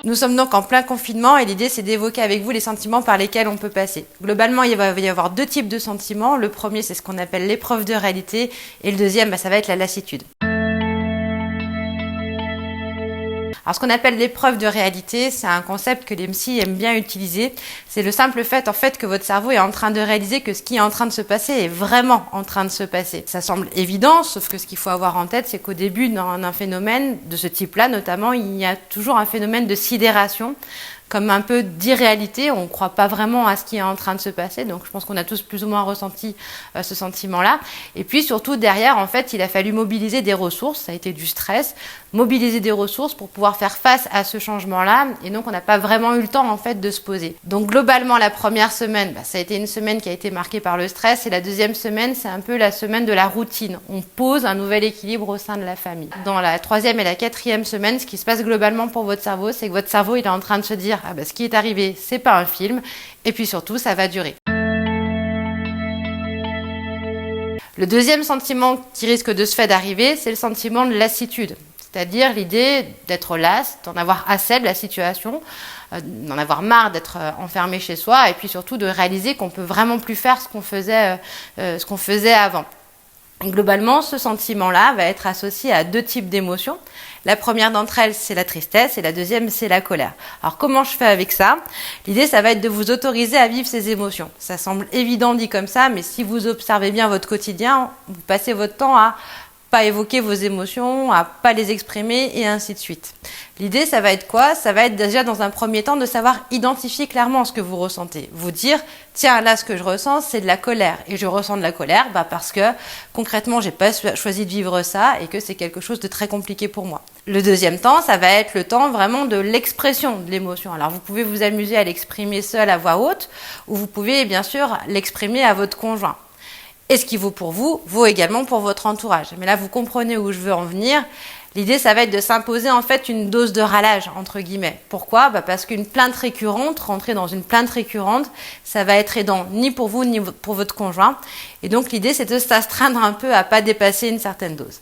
Nous sommes donc en plein confinement et l'idée c'est d'évoquer avec vous les sentiments par lesquels on peut passer. Globalement, il va y avoir deux types de sentiments. Le premier, c'est ce qu'on appelle l'épreuve de réalité et le deuxième, ça va être la lassitude. Alors ce qu'on appelle l'épreuve de réalité, c'est un concept que les psys aiment bien utiliser. C'est le simple fait en fait que votre cerveau est en train de réaliser que ce qui est en train de se passer est vraiment en train de se passer. Ça semble évident, sauf que ce qu'il faut avoir en tête, c'est qu'au début d'un phénomène de ce type-là, notamment, il y a toujours un phénomène de sidération, comme un peu d'irréalité, on ne croit pas vraiment à ce qui est en train de se passer, donc je pense qu'on a tous plus ou moins ressenti ce sentiment-là. Et puis surtout derrière, en fait, il a fallu mobiliser des ressources, ça a été du stress, mobiliser des ressources pour pouvoir faire face à ce changement-là, et donc on n'a pas vraiment eu le temps en fait de se poser. Donc globalement, la première semaine, ça a été une semaine qui a été marquée par le stress, et la deuxième semaine, c'est un peu la semaine de la routine. On pose un nouvel équilibre au sein de la famille. Dans la troisième et la quatrième semaine, ce qui se passe globalement pour votre cerveau, c'est que votre cerveau, il est en train de se dire ce qui est arrivé, c'est pas un film, et puis surtout, ça va durer. Le deuxième sentiment qui risque de se faire d'arriver, c'est le sentiment de lassitude, c'est-à-dire l'idée d'être lasse, d'en avoir assez de la situation, d'en avoir marre d'être enfermé chez soi, et puis surtout de réaliser qu'on peut vraiment plus faire ce qu'on faisait avant. Globalement, ce sentiment-là va être associé à deux types d'émotions. La première d'entre elles, c'est la tristesse et la deuxième, c'est la colère. Alors, comment je fais avec ça ? L'idée, ça va être de vous autoriser à vivre ces émotions. Ça semble évident dit comme ça, mais si vous observez bien votre quotidien, vous passez votre temps à pas évoquer vos émotions, à pas les exprimer et ainsi de suite. L'idée, ça va être quoi ? Ça va être déjà dans un premier temps de savoir identifier clairement ce que vous ressentez. Vous dire, tiens, là, ce que je ressens, c'est de la colère. Et je ressens de la colère parce que concrètement, j'ai pas choisi de vivre ça et que c'est quelque chose de très compliqué pour moi. Le deuxième temps, ça va être le temps vraiment de l'expression de l'émotion. Alors, vous pouvez vous amuser à l'exprimer seul à voix haute ou vous pouvez bien sûr l'exprimer à votre conjoint. Et ce qui vaut pour vous, vaut également pour votre entourage. Mais là, vous comprenez où je veux en venir. L'idée, ça va être de s'imposer en fait une dose de râlage, entre guillemets. Pourquoi ? Parce qu'une plainte récurrente, rentrer dans une plainte récurrente, ça va être aidant ni pour vous, ni pour votre conjoint. Et donc, l'idée, c'est de s'astreindre un peu à pas dépasser une certaine dose.